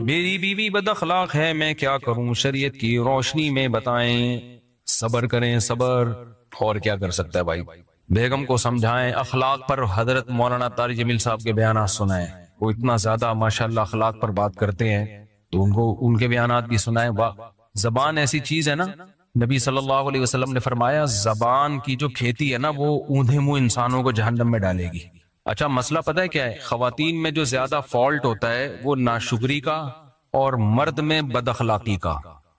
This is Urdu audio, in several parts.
میری بیوی بد اخلاق ہے، میں کیا کروں؟ شریعت کی روشنی میں بتائیں، صبر کریں صبر، اور کیا کر سکتا ہے بھائی؟ بیگم کو سمجھائیں، اخلاق پر حضرت مولانا طارق جمیل صاحب کے بیانات سنائیں، وہ اتنا زیادہ ماشاءاللہ اخلاق پر بات کرتے ہیں، تو ان کے بیانات بھی سنائیں۔ واہ، زبان ایسی چیز ہے نا، نبی صلی اللہ علیہ وسلم نے فرمایا زبان کی جو کھیتی ہے نا وہ اوندھے منہ انسانوں کو جہنم میں ڈالے گی۔ اچھا مسئلہ پتہ ہے کیا ہے؟ خواتین میں جو زیادہ فالٹ ہوتا ہے وہ ناشکری کا، اور مرد میں بد اخلاقی کا۔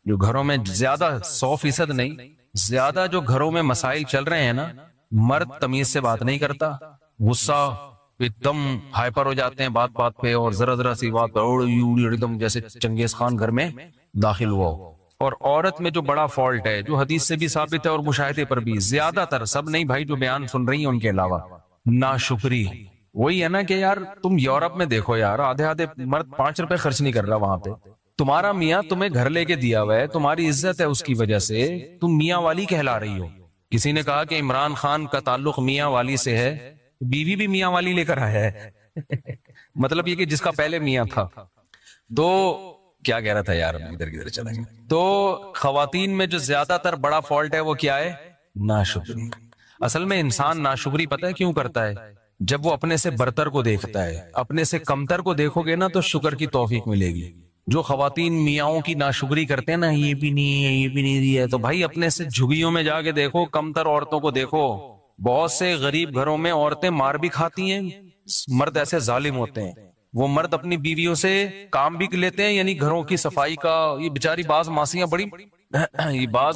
جو گھروں میں زیادہ 100% نہیں، زیادہ جو گھروں میں مسائل چل رہے ہیں نا، مرد تمیز سے بات نہیں کرتا، غصہ ایک دم ہائپر ہو جاتے ہیں بات بات پہ، اور ذرا ذرا سی بات پر ایک دم جیسے چنگیز خان گھر میں داخل ہوا ہو۔ اور عورت میں جو بڑا فالٹ ہے، جو حدیث سے بھی ثابت ہے اور مشاہدے پر بھی، زیادہ تر، سب نہیں بھائی جو بیان سن رہی ہیں ان کے علاوہ، ناشکری۔ وہی ہے نا کہ یار تم یورپ میں دیکھو یار، آدھے آدھے مرد 5 روپے خرچ نہیں کر رہا وہاں پہ، تمہارا میاں تمہیں گھر لے کے دیا ہوا ہے، تمہاری عزت ہے اس کی وجہ سے، تم میاں والی کہلا رہی ہو۔ کسی نے کہا کہ عمران خان کا تعلق میاں والی سے ہے، بیوی بھی میاں والی لے کر آیا ہے مطلب یہ کہ جس کا پہلے میاں تھا۔ تو کیا کہہ رہا تھا یار، ادھر کدھر چلا گیا۔ تو خواتین میں جو زیادہ تر بڑا فالٹ ہے وہ کیا ہے؟ ناشکری۔ اصل میں انسان ناشکری پتہ ہے کیوں کرتا ہے؟ جب وہ اپنے سے برتر کو دیکھتا ہے، اپنے سے کمتر کو دیکھو گے نا تو شکر کی توفیق ملے گی۔ جو خواتین میاں کی ناشکری کرتے ہیں نا، یہ بھی نہیں ہے یہ بھی نہیں دیا ہے، تو بھائی اپنے سے جھگیوں میں جا کے دیکھو، کمتر عورتوں کو دیکھو۔ بہت سے غریب گھروں میں عورتیں مار بھی کھاتی ہیں، مرد ایسے ظالم ہوتے ہیں، وہ مرد اپنی بیویوں سے کام بھی لیتے ہیں، یعنی گھروں کی صفائی کا۔ یہ بیچاری بعض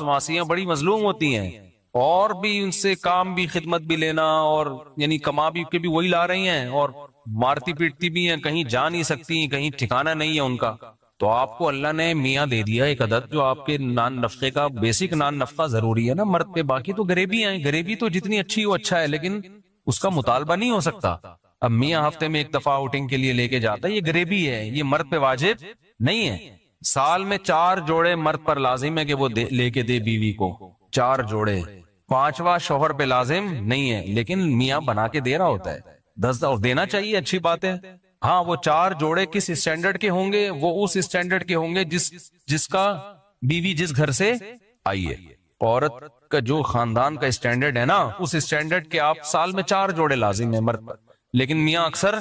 ماسیاں بڑی مظلوم ہوتی ہیں، اور بھی ان سے کام بھی، خدمت بھی لینا، اور یعنی کما بھی کے بھی وہی لا رہی ہیں، اور مارتی پیٹتی بھی ہیں، کہیں جا نہیں سکتی، کہیں ٹھکانہ نہیں ہے ان کا۔ تو آپ کو اللہ نے میاں دے دیا ایک عدد جو آپ کے نان نفقے کا، بیسک نان نفقہ ضروری ہے نا مرد پہ، باقی تو غریبی ہیں، غریبی تو جتنی اچھی ہو اچھا ہے، لیکن اس کا مطالبہ نہیں ہو سکتا۔ اب میاں ہفتے میں ایک دفعہ آؤٹنگ کے لیے لے کے جاتا ہے، یہ غریبی ہے، یہ مرد پہ واجب نہیں ہے۔ سال میں 4 جوڑے مرد پر لازم ہے کہ وہ لے کے دے بیوی کو، 4 جوڑے، 5واں شوہر پہ لازم نہیں ہے، لیکن میاں بنا کے دے رہا ہوتا ہے، 10 اور دینا چاہیے، اچھی بات ہے۔ ہاں وہ 4 جوڑے کس اسٹینڈرڈ کے ہوں گے؟ وہ اس اسٹینڈرڈ کے ہوں گے جس کا بیوی جس گھر سے آئی ہے۔ عورت کا جو خاندان کا اسٹینڈرڈ ہے نا، اس اسٹینڈرڈ کے آپ سال میں 4 جوڑے لازم ہیں مرد پر، لیکن میاں اکثر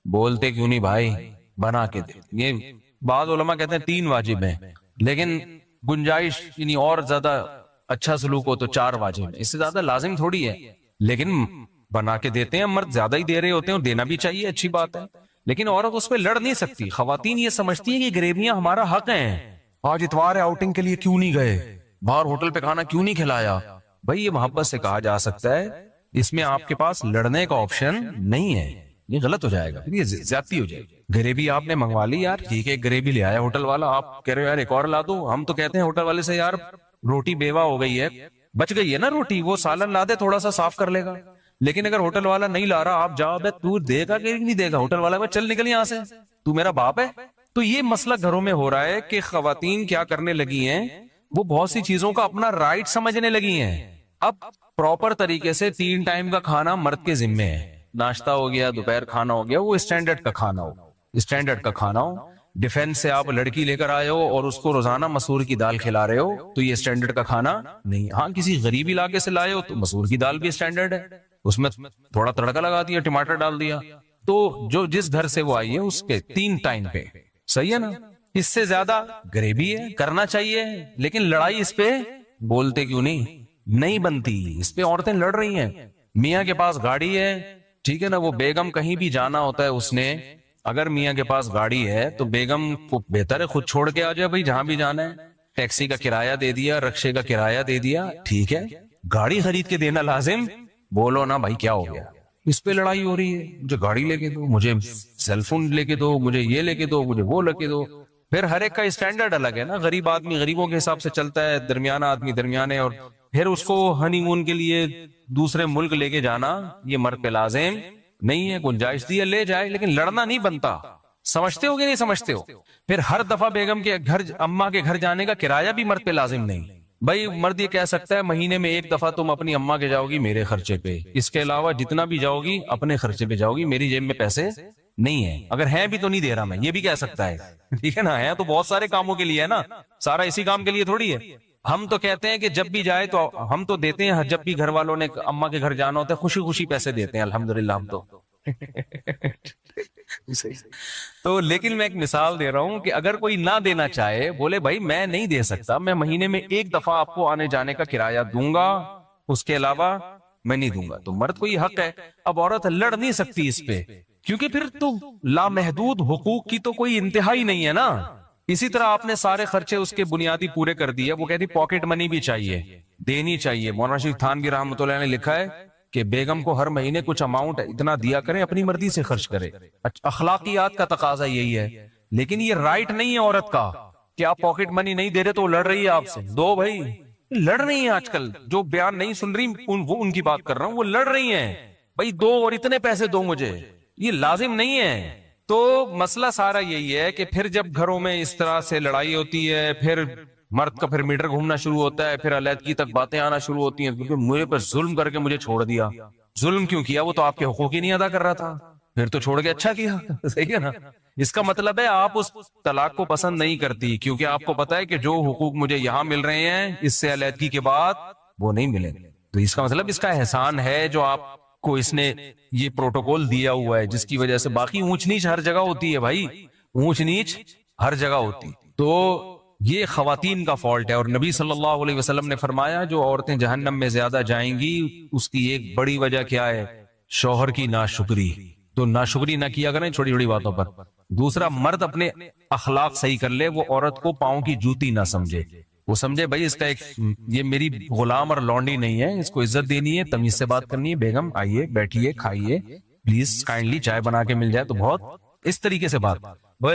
بولتے کیوں نہیں بھائی بنا کے دے۔ یہ بعض علماء کہتے ہیں 3 واجب ہیں، لیکن گنجائش یعنی اور زیادہ اچھا سلوک ہو تو 4 واجب ہیں، اس سے زیادہ لازم تھوڑی ہے، لیکن بنا کے دیتے ہیں، مرد زیادہ ہی دے رہے ہوتے ہیں، اور دینا بھی چاہیے، اچھی بات ہے، لیکن عورت اس پہ لڑ نہیں سکتی۔ خواتین یہ سمجھتی ہیں کہ غریبیاں ہمارا حق ہیں، آج اتوار ہے آؤٹنگ کے لیے کیوں نہیں گئے، باہر ہوٹل پہ کھانا کیوں نہیں کھلایا۔ بھائی یہ محبت سے کہا جا سکتا ہے، اس میں آپ کے پاس لڑنے کا آپشن نہیں ہے، یہ غلط ہو جائے گا، یہ زیادتی ہو جائے گی۔ غریبی آپ نے منگوا لی یار، ٹھیک ہے غریبی لے آیا ہوٹل والا، آپ کہہ رہے ہو یار ایک اور لا دو، ہم تو کہتے ہیں ہوٹل والے سے یار روٹی بیوہ ہو گئی ہے، بچ گئی ہے نا روٹی، وہ سالن لا دے تھوڑا سا صاف کر لے گا۔ لیکن اگر ہوٹل والا نہیں لا رہا، آپ جاؤ بے تو دے گا کہ نہیں دے گا؟ ہوٹل والا چل نکل یہاں سے، تو میرا باپ ہے۔ تو یہ مسئلہ گھروں میں ہو رہا ہے کہ خواتین کیا کرنے لگی ہیں، وہ بہت سی چیزوں کا اپنا رائٹ سمجھنے لگی ہیں۔ اب پراپر طریقے سے 3 ٹائم کا کھانا مرد کے ذمے ہے، ناشتہ ہو گیا، دوپہر کھانا ہو گیا، وہ اسٹینڈرڈ کا کھانا ہو، اسٹینڈرڈ کا کھانا ہو۔ ڈیفینس سے آپ لڑکی لے کر آئے ہو اور اس کو روزانہ مسور کی دال کھلا رہے ہو تو یہ اسٹینڈرڈ کا کھانا نہیں۔ ہاں کسی غریب علاقے سے لائے ہو تو مسور کی دال بھی اسٹینڈرڈ ہے، اس میں تھوڑا تڑکا لگا دیا، ٹماٹر ڈال دیا، تو جو جس گھر سے وہ آئی ہے اس کے 3 ٹائم پہ، صحیح ہے نا؟ اس سے زیادہ غریبی ہے، کرنا چاہیے، لیکن لڑائی اس پہ بولتے کیوں نہیں بنتی، اس پہ عورتیں لڑ رہی ہیں۔ میاں کے پاس گاڑی ہے، ٹھیک ہے نا، وہ بیگم کہیں بھی جانا ہوتا ہے اس نے، اگر میاں کے پاس گاڑی ہے تو بیگم کو بہتر ہے خود چھوڑ کے آ جائے، بھائی جہاں بھی جانا ہے، ٹیکسی کا کرایہ دے دیا، رکشے کا کرایہ دے دیا، ٹھیک ہے، گاڑی خرید کے دینا لازم بولو نا بھائی کیا ہو گیا؟ اس پہ لڑائی ہو رہی ہے، مجھے گاڑی لے کے دو، مجھے سیل فون لے کے دو، مجھے یہ لے کے دو، مجھے وہ لے کے دو۔ پھر ہر ایک کا اسٹینڈرڈ الگ ہے نا، غریب آدمی غریبوں کے حساب سے چلتا ہے، درمیانہ آدمی درمیانے، اور پھر اس کو ہنی مون کے لیے دوسرے ملک لے کے جانا یہ مرد پہ لازم نہیں ہے، گنجائش دی ہے لے جائے، لیکن لڑنا نہیں بنتا۔ سمجھتے ہو کہ نہیں سمجھتے ہو؟ پھر ہر دفعہ بیگم کے گھر، اماں کے گھر جانے کا کرایہ بھی مرد پہ لازم نہیں۔ بھائی مرد یہ کہہ سکتا ہے مہینے میں 1 دفعہ تم اپنی اماں کے جاؤ گی میرے خرچے پہ، اس کے علاوہ جتنا بھی جاؤ گی اپنے خرچے پہ جاؤ گی، میری جیب میں پیسے نہیں ہے, اگر ہے بھی تو نہیں دے رہا میں, یہ بھی کہہ سکتا ہے, ٹھیک ہے نا. ہے تو بہت سارے کاموں کے لیے ہے نا, سارا اسی کام کے لیے تھوڑی ہے. ہم تو کہتے ہیں کہ جب بھی جائے تو ہم تو دیتے ہیں, جب بھی گھر والوں نے اماں کے گھر جانا ہوتا ہے خوشی خوشی پیسے دیتے ہیں الحمدللہ ہم تو. تو لیکن میں ایک مثال دے رہا ہوں کہ اگر کوئی نہ دینا چاہے, بولے بھائی میں نہیں دے سکتا, میں مہینے میں ایک دفعہ آپ کو آنے جانے کا کرایہ دوں گا, اس کے علاوہ میں نہیں دوں گا, تو مرد کو یہ حق ہے. اب عورت لڑ نہیں سکتی اس پہ, کیونکہ پھر تو لامحدود حقوق کی تو کوئی انتہا ہی نہیں ہے نا. اسی طرح آپ نے سارے خرچے اس کے بنیادی پورے کر دیے, وہ کہتی پاکٹ منی بھی چاہیے, دینی چاہیے. مولانا شریف تھانوی رحمۃ اللہ نے لکھا ہے کہ بیگم کو ہر مہینے کچھ اماؤنٹ اتنا دیا کریں, اپنی مرضی سے خرچ کرے. اخلاقیات کا تقاضا یہی ہے, لیکن یہ رائٹ نہیں ہے عورت کا کہ آپ پاکٹ منی نہیں دے رہے تو وہ لڑ رہی ہے آپ سے. دو بھائی, لڑ رہی ہیں آج کل, جو بیان نہیں سن رہی وہ ان کی بات کر رہا ہوں, وہ لڑ رہی ہیں بھائی دو اور اتنے پیسے دو مجھے, یہ لازم نہیں ہے. تو مسئلہ سارا یہی ہے کہ پھر جب گھروں میں اس طرح سے لڑائی ہوتی ہے, پھر مرد کا پھر میٹر گھومنا شروع ہوتا ہے, پھر علیحدگی تک باتیں آنا شروع ہوتی ہیں, کیونکہ میرے پر ظلم کر کے مجھے چھوڑ دیا. ظلم کیوں کیا, وہ تو آپ کے حقوق ہی نہیں ادا کر رہا تھا, پھر تو چھوڑ کے اچھا کیا. صحیح ہے نا. اس کا مطلب ہے آپ اس طلاق کو پسند نہیں کرتی, کیونکہ آپ کو پتا ہے کہ جو حقوق مجھے یہاں مل رہے ہیں اس سے علیحدگی کے بعد وہ نہیں ملیں گے. تو اس کا مطلب اس کا احسان ہے جو آپ کو اس نے یہ پروٹوکول دیا ہوا ہے, جس کی وجہ سے باقی اونچ نیچ ہر جگہ ہوتی ہے بھائی, اونچ نیچ ہر جگہ ہوتی. تو یہ خواتین کا فالٹ ہے, اور نبی صلی اللہ علیہ وسلم نے فرمایا جو عورتیں جہنم میں زیادہ جائیں گی اس کی ایک بڑی وجہ کیا ہے, شوہر کی ناشکری. تو ناشکری نہ کیا کریں چھوٹی چھوٹی باتوں پر. دوسرا, مرد اپنے اخلاق صحیح کر لے, وہ عورت کو پاؤں کی جوتی نہ سمجھے, وہ سمجھے بھائی اس کا ایک, یہ میری غلام اور لونڈی نہیں ہے, اس کو عزت دینی ہے, تمیز سے بات کرنی ہے. بیگم آئیے, بیٹھیے, کھائیے, پلیز کائنڈلی چائے بنا کے مل جائے تو بہت, اس طریقے سے بات. وہ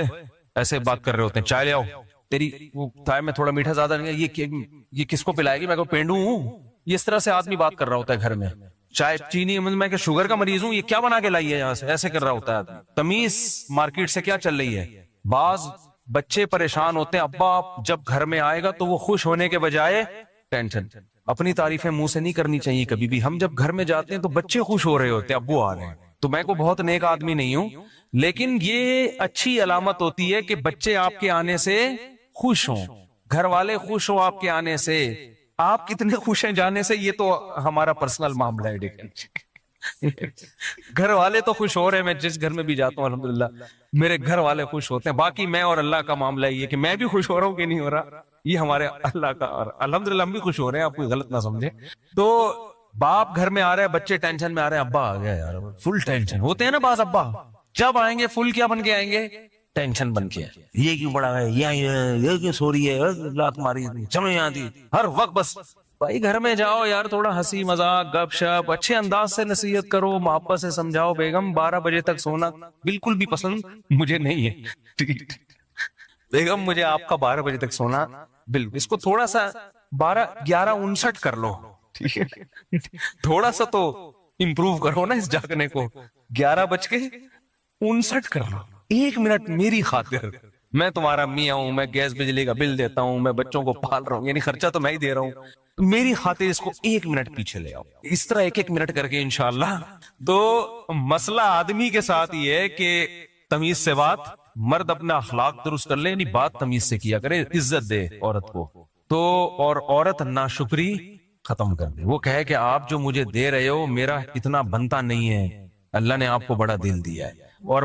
ایسے بات کر رہے ہوتے ہیں, چائے لے آؤ, تیری وہ چائے میں تھوڑا میٹھا زیادہ نہیں ہے, یہ کس کو پلائے گی, میں کو پینڈو ہوں. یہ اس طرح سے آدمی بات کر رہا ہوتا ہے گھر میں, چائے چینی میں کہ شوگر کا مریض ہوں, یہ کیا بنا کے لائی ہے یہاں سے, ایسے کر رہا ہوتا ہے. تمیز مارکیٹ سے کیا چل رہی ہے. بعض بچے پریشان ہوتے ہیں, ابا جب گھر میں آئے گا تو وہ خوش ہونے کے بجائے ٹینشن. اپنی تعریفیں منہ سے نہیں کرنی چاہیے کبھی بھی. ہم جب گھر میں جاتے ہیں تو بچے خوش ہو رہے ہوتے ہیں, ابو آ رہے ہیں. تو میں کو بہت نیک آدمی نہیں ہوں, لیکن یہ اچھی علامت ہوتی ہے کہ بچے آپ کے آنے سے خوش ہوں, گھر والے خوش ہوں آپ کے آنے سے. آپ کتنے خوش ہیں جانے سے یہ تو ہمارا پرسنل معاملہ ہے. گھر والے تو خوش ہو رہے ہیں, میں جس گھر میں بھی جاتا ہوں الحمدللہ میرے گھر والے خوش ہوتے ہیں. باقی میں اور اللہ کا معاملہ یہ کہ میں بھی خوش ہو رہا ہوں کہ نہیں ہو رہا, یہ ہمارے اللہ کا, اور الحمدللہ ہم بھی خوش ہو رہے ہیں, آپ کوئی غلط نہ سمجھے. تو باپ گھر میں آ رہے ہیں, بچے ٹینشن میں آ رہے ہیں, ابا آ گیا یار, فل ٹینشن ہوتے ہیں نا بعض ابا. جب آئیں گے فل کیا بن کے آئیں گے, ٹینشن بن کے. یہ کیوں بڑا ہے, یہ کیوں سو رہی ہے, لات ماری, سمجھ آتی ہر وقت. بس بھائی گھر میں جاؤ یار, تھوڑا ہنسی مذاق گپ شپ اچھے انداز سے نصیحت کرو, محبت سے سمجھاؤ. بیگم 12 بجے تک سونا بالکل بھی پسند مجھے نہیں ہے. بیگم مجھے آپ کا 12 بجے تک سونا بالکل, اس کو تھوڑا سا 11:59 کر لو, ٹھیک ہے, تھوڑا سا تو امپروو کرو نا اس جاگنے کو. 11:59 کر لو, 1 منٹ میری خاطر. میں تمہارا میاں ہوں, میں گیس بجلی کا بل دیتا ہوں, میں بچوں کو پال رہا ہوں, یعنی خرچہ تو میں ہی دے رہا ہوں, میری خاطر اس کو 1 منٹ پیچھے لے آؤ. اس طرح 1 منٹ کر کے انشاءاللہ. تو مسئلہ آدمی کے ساتھ یہ ہے کہ تمیز سے بات, مرد اپنا اخلاق درست کر لے, یعنی بات تمیز سے کیا کرے, عزت دے عورت کو. تو اور عورت ناشکری ختم کر دے, وہ کہے کہ آپ جو مجھے دے رہے ہو میرا اتنا بنتا نہیں ہے, اللہ نے آپ کو بڑا دل دیا ہے. اور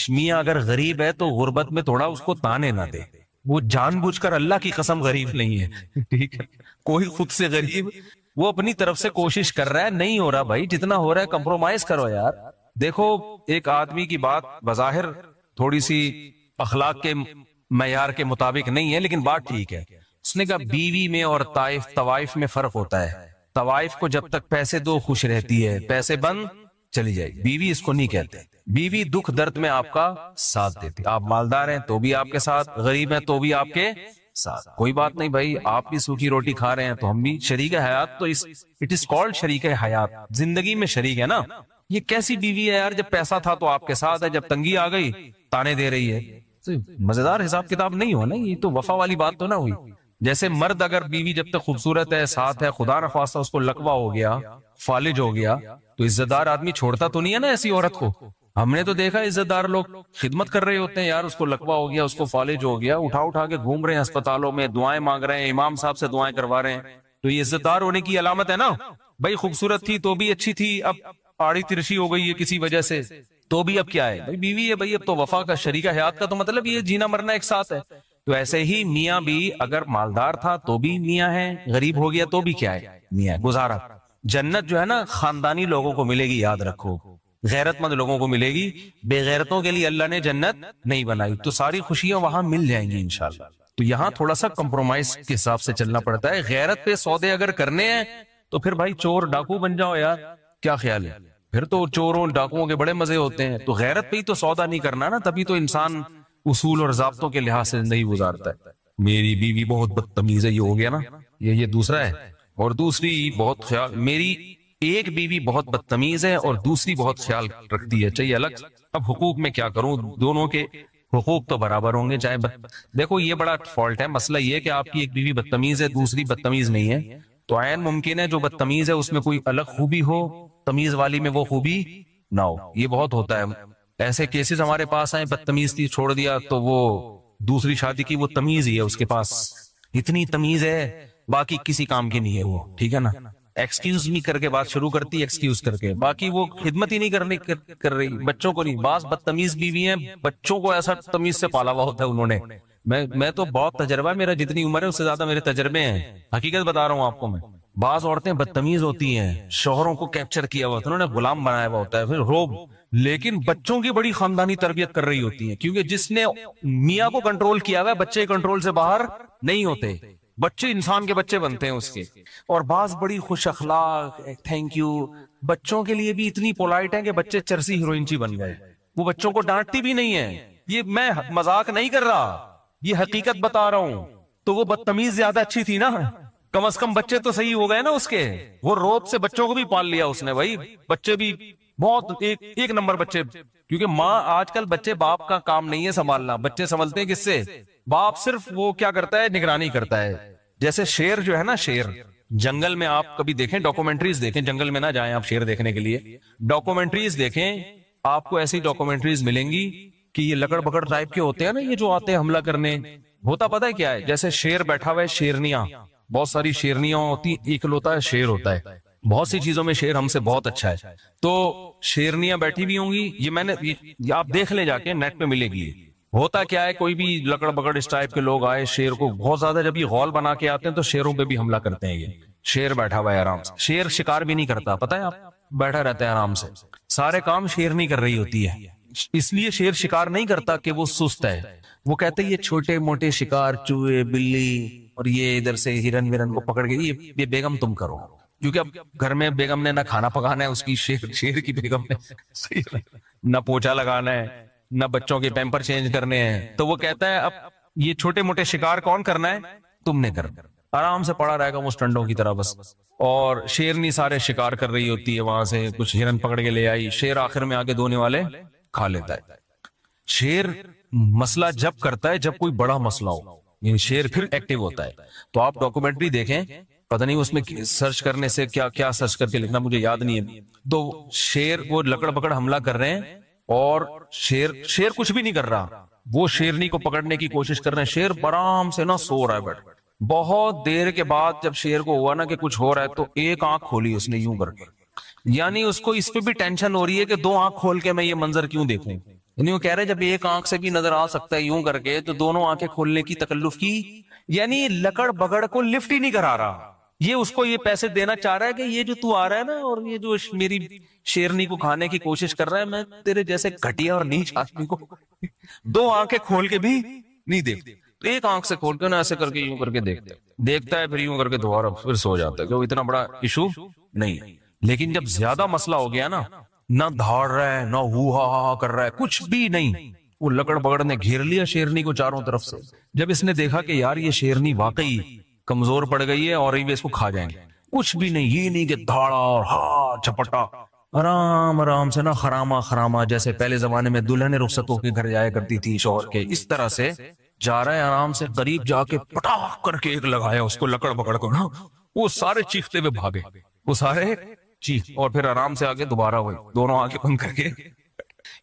میاں اگر غریب ہے تو غربت میں تھوڑا اس کو تانے نہ دے, وہ جان بوجھ کر اللہ کی قسم غریب نہیں ہے, ٹھیک ہے, کوئی خود سے غریب, وہ اپنی طرف سے کوشش کر رہا ہے, نہیں ہو رہا بھائی, جتنا ہو رہا ہے کمپرومائز کرو یار. دیکھو ایک آدمی کی بات بظاہر تھوڑی سی اخلاق کے معیار کے مطابق نہیں ہے, لیکن بات ٹھیک ہے. اس نے کہا بیوی میں اور طوائف میں فرق ہوتا ہے. طوائف کو جب تک پیسے دو خوش رہتی ہے, پیسے بند چلی جائے, بیوی اس کو نہیں کہتے. بیوی دکھ درد میں آپ کا ساتھ دیتی, آپ مالدار ہیں تو بھی آپ کے ساتھ, غریب ہیں تو بھی آپ کے ساتھ. کوئی بات نہیں بھائی, آپ بھی سوکھی روٹی کھا رہے ہیں تو ہم بھی شریک حیات, تو اٹ از کالڈ شریک حیات, زندگی میں شریک ہے نا. یہ کیسی بیوی ہے یار, جب پیسا تھا تو آپ کے ساتھ ہے, جب تنگی آ گئی تانے دے رہی ہے. مزیدار حساب کتاب نہیں ہوا نا, یہ تو وفا والی بات تو نہ ہوئی. جیسے مرد اگر بیوی جب تک خوبصورت ہے, ساتھ ہے, خدا نخواستہ اس کو لقوہ ہو گیا, فالج ہو گیا, تو عزت دار آدمی چھوڑتا تو نہیں ہے نا ایسی عورت کو. ہم نے تو دیکھا عزت دار لوگ خدمت کر رہے ہوتے ہیں یار، اس کو لقوہ ہو گیا، اس کو فالج ہو گیا، اٹھا اٹھا کے گھوم رہے ہیں اسپتالوں میں، دعائیں مانگ رہے ہیں، امام صاحب سے دعائیں کروا رہے ہیں. تو یہ عزت دار ہونے کی علامت ہے نا. بھائی خوبصورت تھی تو بھی اچھی تھی، اب آڑی ترشی ہو گئی ہے کسی وجہ سے، تو بھی اب کیا ہے بھائی، بیوی ہے بھائی، اب تو وفا کا شریک حیات کا تو مطلب یہ جینا مرنا ایک ساتھ ہے. تو ایسے ہی میاں بھی اگر مالدار تھا تو بھی میاں ہے، غریب ہو گیا تو بھی کیا ہے، میاں ہے. گزارا. جنت جو ہے نا خاندانی لوگوں کو ملے گی، یاد رکھو، غیرت مند لوگوں کو ملے گی، بے غیرتوں کے لیے اللہ نے جنت نہیں بنائی. تو ساری خوشیاں وہاں مل جائیں گی انشاءاللہ. تو یہاں تھوڑا سا کمپرومائز کے حساب سے چلنا پڑتا ہے. غیرت پہ سودے اگر کرنے ہیں تو پھر بھائی چور ڈاکو بن جاؤ یار، کیا خیال ہے؟ پھر تو چوروں ڈاکوؤں کے بڑے مزے ہوتے ہیں. تو غیرت پہ ہی تو سودا نہیں کرنا نا، تبھی تو انسان اصول اور ضابطوں کے لحاظ سے زندگی گزارتا ہے. میری بیوی بہت بدتمیز ہے، یہ ہو گیا نا، یہ دوسرا ہے. اور دوسری بہت خیال، میری ایک بیوی بہت بدتمیز ہے اور دوسری بہت خیال رکھتی ہے، چاہیے الگ. اب حقوق میں کیا کروں، دونوں کے حقوق تو برابر ہوں گے. چاہے دیکھو یہ بڑا فالٹ ہے. مسئلہ یہ کہ آپ کی ایک بیوی بدتمیز ہے، دوسری بدتمیز نہیں ہے، تو عین ممکن ہے جو بدتمیز ہے اس میں کوئی الگ خوبی ہو، تمیز والی میں وہ خوبی نہ ہو. یہ بہت ہوتا ہے. ایسے کیسز ہمارے پاس آئے، بدتمیز تھی چھوڑ دیا، تو وہ دوسری شادی کی، وہ تمیز ہی ہے اس کے پاس، اتنی تمیز ہے باقی کسی کام کی نہیں ہے وہ، ٹھیک ہے نا. ایکسکیوز می کر کے بات شروع کرتی، ایکسکیوز کر کے، باقی وہ خدمت ہی نہیں کر رہی. بچوں کو نہیں، بعض بدتمیز بیوی ہیں بچوں کو ایسا تمیز سے پالا ہوا ہوتا ہے انہوں نے. میں تو بہت تجربہ ہے میرا، جتنی عمر ہے اس سے زیادہ میرے تجربے ہیں، حقیقت بتا رہا ہوں آپ کو میں. بعض عورتیں بدتمیز ہوتی ہیں، شوہروں کو کیپچر کیا ہوا ہوتا ہے، انہوں نے غلام بنایا ہوا ہوتا ہے، پھر روب، لیکن بچوں کی بڑی خاندانی تربیت کر رہی ہوتی ہیں. کیونکہ جس نے میاں کو کنٹرول کیا ہوا ہے، بچے کنٹرول سے باہر نہیں ہوتے، بچے انسان کے بچے بنتے ہیں اس کے. اور بعض بڑی خوش اخلاق، تھینک یو، بچوں کے لیے بھی اتنی پولائٹ ہیں کہ بچے چرسی ہیروئنچی بن گئے. وہ بچوں کو ڈانٹتی بھی نہیں ہے. یہ میں مذاق نہیں کر رہا، یہ حقیقت بتا رہا ہوں. تو وہ بدتمیز زیادہ اچھی تھی نا، کم از کم بچے تو صحیح ہو گئے نا اس کے. وہ روب سے بچوں کو بھی پال لیا اس نے بھائی، بچے بھی بہت ایک نمبر بچے. کیونکہ ماں، آج کل بچے، باپ کا کام نہیں ہے سنبھالنا، بچے سنبھلتے ہیں کس سے؟ باپ صرف وہ کیا کرتا ہے، نگرانی کرتا ہے. جیسے شیر جو ہے نا، شیر جنگل میں، آپ کبھی دیکھیں ڈاکومنٹریز دیکھیں، جنگل میں نہ جائیں آپ شیر دیکھنے کے لیے، ڈاکومنٹریز دیکھیں، آپ کو ایسی ڈاکومنٹریز ملیں گی کہ یہ لکڑ بکڑ ٹائپ کے ہوتے ہیں نا، یہ جو آتے ہیں حملہ کرنے. ہوتا پتہ ہے کیا ہے؟ جیسے شیر بیٹھا ہوا ہے، شیرنیاں، بہت ساری شیرنیاں ہوتی، اکلوتا ہے شیر ہوتا ہے. بہت سی چیزوں میں شیر ہم سے بہت اچھا ہے. تو شیرنیاں بیٹھی بھی ہوں گی، یہ میں نے، آپ دیکھ لیں جا کے، نیٹ پہ ملے گی. ہوتا کیا ہے، کوئی بھی لکڑ بکڑ اس ٹائپ کے لوگ آئے، شیر کو بہت زیادہ جب یہ غول بنا کے آتے ہیں تو شیروں پہ بھی حملہ کرتے ہیں. یہ شیر بیٹھا ہوا ہے آرام سے، شیر شکار بھی نہیں کرتا، پتہ ہے آپ، بیٹھا رہتا ہے آرام سے، سارے کام شیر نہیں کر رہی ہوتی ہے. اس لیے شیر شکار نہیں کرتا کہ وہ سست ہے. وہ کہتے ہیں یہ چھوٹے موٹے شکار، چوہے، بلی، اور یہ ادھر سے ہرن ورن کو پکڑ کے، یہ بیگم تم کرو. کیونکہ اب گھر میں بیگم نے نہ کھانا پکانا ہے اس کی، شیر کی بیگم نے نہ پوچھا لگانا ہے، نہ بچوں کے پیمپر چینج کرنے ہیں. تو وہ کہتا ہے اب یہ چھوٹے موٹے شکار کون کرنا ہے، تم نے کرنا. آرام سے پڑا رہے گا وہ سٹنڈوں کی طرح بس. اور شیرنی سارے شکار کر رہی ہوتی ہے، وہاں سے کچھ ہرن پکڑ کے لے آئی، شیر آخر میں آگے دھونے والے کھا لیتا ہے. شیر مسئلہ جب کرتا ہے جب کوئی بڑا مسئلہ ہو، یعنی شیر پھر ایکٹیو ہوتا ہے. تو آپ ڈاکومنٹری دیکھیں، پتہ نہیں اس میں سرچ کرنے سے کیا سرچ کر کے لکھنا مجھے یاد نہیں ہے. تو شیر وہ لکڑ پکڑ حملہ کر رہے ہیں، اور شیر کچھ بھی نہیں کر رہا، وہ شیرنی کو پکڑنے کی کوشش کر رہے ہیں. شیر آرام سے نہ سو رہا ہے بیٹھ. بہت دیر کے بعد جب شیر کو ہوا نا کہ کچھ ہو رہا ہے، تو ایک آنکھ کھولی اس نے یوں کر کے. یعنی اس کو اس پہ بھی ٹینشن ہو رہی ہے کہ دو آنکھ کھول کے میں یہ منظر کیوں دیکھوں. یعنی وہ کہہ رہے جب ایک آنکھ سے بھی نظر آ سکتا ہے یوں کر کے، تو دونوں آنکھیں کھولنے کی تکلف کی. یعنی لکڑ بگڑ کو لفٹ ہی نہیں کرا رہا. یہ اس کو یہ پیسے دینا چاہ رہا ہے کہ یہ جو تو آ رہا ہے نا، اور یہ جو میری شیرنی کو کھانے کی کوشش کر رہا ہے، میں تیرے جیسے گھٹیا اور نیچ آدمی کو دو آنکھیں کھول کے بھی نہیں دیکھتے. ایک آنکھ سے کھول کے نا ایسے کر کے یوں کر کے دیکھتا ہے، پھر یوں کر کے دوبارہ پھر سو جاتا ہے کہ وہ اتنا بڑا ایشو نہیں ہے. لیکن جب زیادہ مسئلہ ہو گیا نا، نہ دھاڑ رہا ہے، نہ ہو ہا کر رہا ہے، کچھ بھی نہیں، وہ لکڑ بگڑ نے گھیر لیا شیرنی کو چاروں طرف سے. جب اس نے دیکھا کہ یار یہ شیرنی واقعی کمزور پڑ گئی ہے اور یہ اس کو کھا جائیں گے، کچھ بھی نہیں، یہ نہیں کہ دھاڑا اور ہا چپٹا، آرام سے نا خراما جیسے پہلے زمانے میں دلہنیں رخصت ہو کے گھر جایا کرتی تھی شوہر کے، اس طرح سے جا رہا ہے آرام سے. قریب جا کے پٹاخ کر کے ایک لگایا اس کو لکڑ بگڑ کو نا، وہ سارے چیختے ہوئے بھاگے، وہ سارے چیخ، اور پھر آرام سے آگے دوبارہ وہی دونوں آنکھیں بند کر کے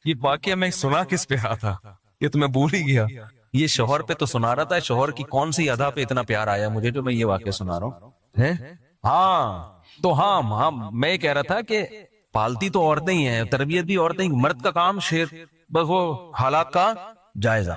یہ واقعہ میں سنا کس پہ رہا تھا، یہ تو میں بھول ہی گیا. یہ شوہر پہ تو سنا رہا تھا. شوہر کی کون سی ادا پہ اتنا پیار آیا مجھے جو میں یہ واقعہ سنا رہا ہوں ہے؟ ہاں تو ہاں میں کہہ رہا تھا کہ پالتی تو عورتیں ہی ہیں، تربیت بھی عورتیں ہی. مرد کا کام شیر بس وہ حالات کا جائزہ.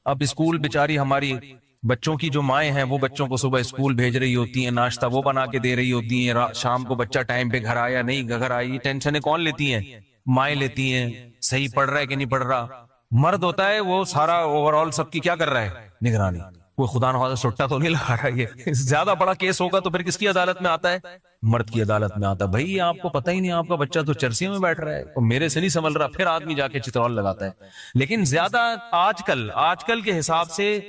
اب اسکول بیچاری ہماری بچوں کی جو مائیں ہیں وہ بچوں کو صبح اسکول بھیج رہی ہوتی ہیں، ناشتہ وہ بنا کے دے رہی ہوتی ہیں، شام کو بچہ ٹائم پہ گھر آیا نہیں گھر آئی، ٹینشنیں کون لیتی ہیں؟ مائیں لیتی ہیں. صحیح پڑھ رہا ہے کہ نہیں پڑھ رہا. مرد ہوتا ہے وہ سارا اوور آل سب کی کیا کر رہا ہے؟ نگرانی. کوئی خدا نخواستہ سٹا تو نہیں لگا رہا. یہ زیادہ بڑا کیس ہوگا تو پھر کس کی عدالت میں آتا ہے؟ مرد کی عدالت میں آتا ہے. بھائی آپ کو پتہ ہی نہیں، آپ کا بچہ تو چرسیوں میں بیٹھ رہا ہے اور میرے سے نہیں سنبھل رہا، پھر آدمی جا کے چترول لگاتا ہے. لیکن زیادہ آج کل کے حساب سے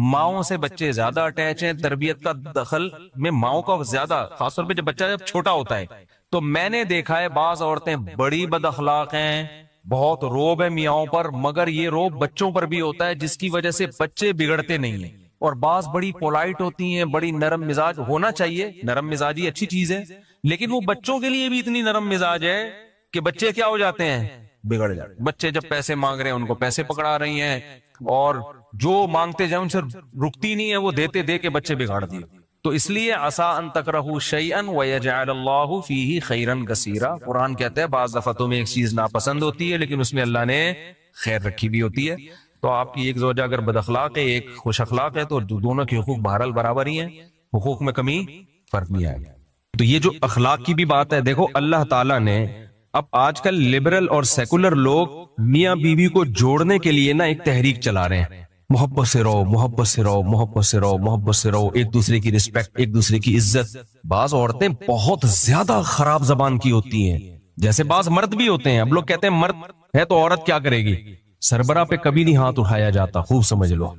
ماؤں سے بچے زیادہ اٹیچ ہیں. تربیت کا دخل میں ماؤں کا زیادہ، خاص طور پہ جب بچہ چھوٹا ہوتا ہے. تو میں نے دیکھا ہے بعض عورتیں بڑی بد اخلاق ہیں، بہت روب ہے میاؤں پر، مگر یہ روب بچوں پر بھی ہوتا ہے جس کی وجہ سے بچے بگڑتے نہیں ہیں. اور بعض بڑی پولائٹ ہوتی ہیں، بڑی نرم مزاج. ہونا چاہیے، نرم مزاجی اچھی چیز ہے، لیکن وہ بچوں کے لیے بھی اتنی نرم مزاج ہے کہ بچے کیا ہو جاتے ہیں؟ بگڑ جاتے. بچے جب پیسے مانگ رہے ہیں ان کو پیسے پکڑا رہی ہیں، اور جو مانگتے جائیں ان سے رکتی نہیں ہے، وہ دیتے دے کے بچے بگاڑ دیے. تو اس لیے عسى ان تکرہوا شیئا ویجعل اللہ فیہ خیرا کثیرا. قرآن کہتا ہے بعض دفعہ تمہیں ایک چیز ناپسند ہوتی ہے لیکن اس میں اللہ نے خیر رکھی بھی ہوتی ہے. تو آپ کی ایک زوجہ اگر بد اخلاق ہے، ایک خوش اخلاق ہے، تو دونوں کے حقوق بہرحال برابر ہی ہیں، حقوق میں کمی فرق نہیں آئے گا. تو یہ جو اخلاق کی بھی بات ہے، دیکھو اللہ تعالیٰ نے اب آج کل لبرل اور سیکولر لوگ میاں بیوی کو جوڑنے کے لیے نا ایک تحریک چلا رہے ہیں. محبت سے رہو، محبت سے رہو، محبت سے رہو، محبت سے رہو، ایک دوسرے کی رسپیکٹ، ایک دوسرے کی عزت. بعض عورتیں بہت زیادہ خراب زبان کی ہوتی ہیں، جیسے بعض مرد بھی ہوتے ہیں. اب لوگ کہتے ہیں مرد ہے تو عورت کیا کرے گی؟ سربراہ پہ کبھی نہیں ہاتھ اٹھایا جاتا، خوب سمجھ لو.